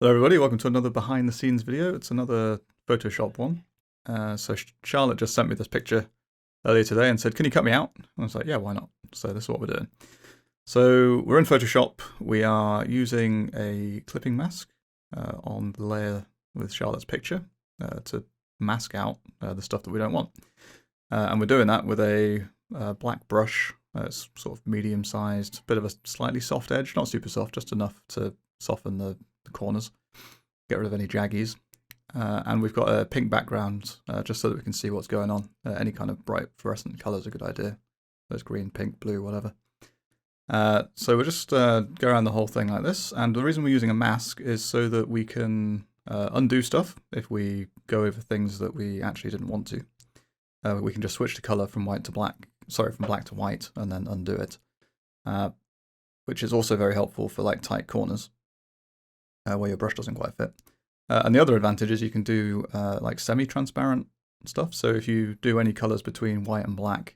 Hello everybody, welcome to another behind the scenes video. It's another Photoshop one. So Charlotte just sent me this picture earlier today and said, can you cut me out? And I was like, yeah, why not? So this is what we're doing. So we're in Photoshop. We are using a clipping mask on the layer with Charlotte's picture to mask out the stuff that we don't want. And we're doing that with a black brush. It's sort of medium sized, bit of a slightly soft edge, not super soft, just enough to soften the corners, get rid of any jaggies. And we've got a pink background just so that we can see what's going on. Any kind of bright fluorescent colour is a good idea. There's green, pink, blue, whatever. So we'll just go around the whole thing like this. And the reason we're using a mask is so that we can undo stuff if we go over things that we actually didn't want to. We can just switch the colour from white to black, from black to white, and then undo it. Which is also very helpful for like tight corners where your brush doesn't quite fit. And the other advantage is you can do like semi-transparent stuff. So if you do any colours between white and black,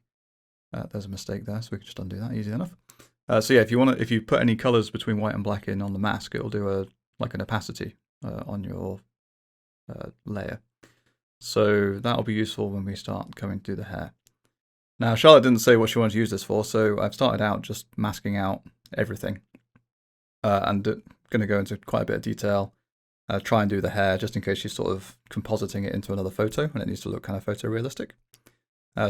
there's a mistake there, so we can just undo that easy enough. So yeah, if you put any colours between white and black in on the mask, it'll do like an opacity on your layer. So that'll be useful when we start coming through the hair. Now Charlotte didn't say what she wanted to use this for, so I've started out just masking out everything. And going to go into quite a bit of detail, try and do the hair just in case she's sort of compositing it into another photo and it needs to look kind of photorealistic.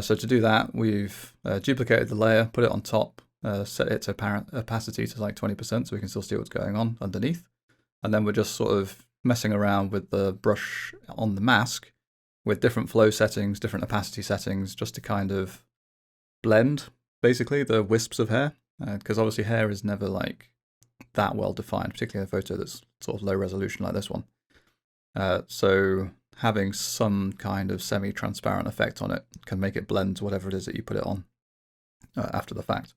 So to do that, we've duplicated the layer, put it on top, set it to opacity to like 20% so we can still see what's going on underneath. And then we're just sort of messing around with the brush on the mask with different flow settings, different opacity settings, just to kind of blend basically the wisps of hair, because obviously hair is never like that well defined, particularly in a photo that's sort of low resolution like this one. So having some kind of semi-transparent effect on it can make it blend to whatever it is that you put it on after the fact.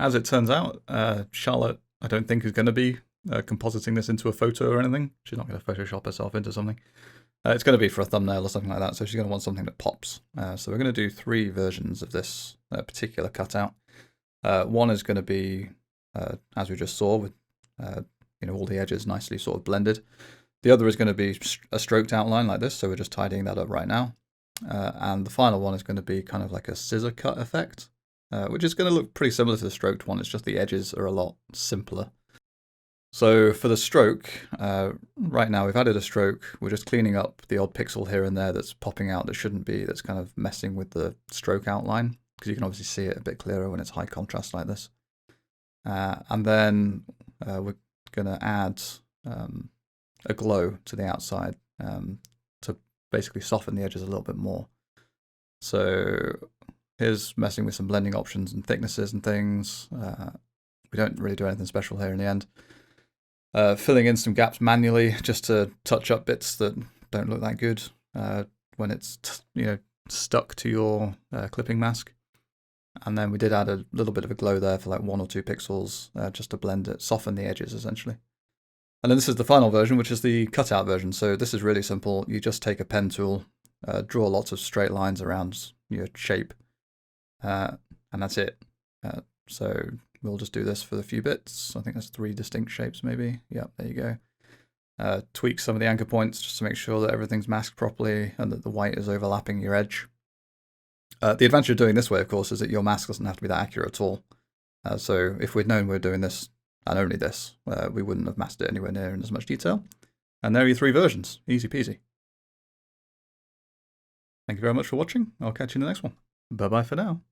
As it turns out, Charlotte, I don't think is going to be compositing this into a photo or anything. She's not going to Photoshop herself into something. It's going to be for a thumbnail or something like that, so she's going to want something that pops. So we're going to do 3 versions of this particular cutout. One is going to be, as we just saw, with all the edges nicely sort of blended. The other is going to be a stroked outline like this, so we're just tidying that up right now. And the final one is going to be kind of like a scissor-cut effect, which is going to look pretty similar to the stroked one. It's just the edges are a lot simpler. So for the stroke, right now we've added a stroke. We're just cleaning up the odd pixel here and there that's popping out that shouldn't be, that's kind of messing with the stroke outline, because you can obviously see it a bit clearer when it's high contrast like this. And then we're going to add a glow to the outside to basically soften the edges a little bit more. So here's messing with some blending options and thicknesses and things. We don't really do anything special here in the end. Filling in some gaps manually just to touch up bits that don't look that good when it's stuck to your clipping mask. And then we did add a little bit of a glow there for like 1 or 2 pixels just to blend it, soften the edges essentially. And then this is the final version, which is the cutout version. So this is really simple. You just take a pen tool, draw lots of straight lines around your shape, and that's it. So we'll just do this for a few bits. I think there's 3 distinct shapes maybe. Yep, there you go. Tweak some of the anchor points just to make sure that everything's masked properly and that the white is overlapping your edge. The advantage of doing this way, of course, is that your mask doesn't have to be that accurate at all. So if we'd known we were doing this, and only this, we wouldn't have masked it anywhere near in as much detail. And there are your 3 versions. Easy peasy. Thank you very much for watching. I'll catch you in the next one. Bye-bye for now.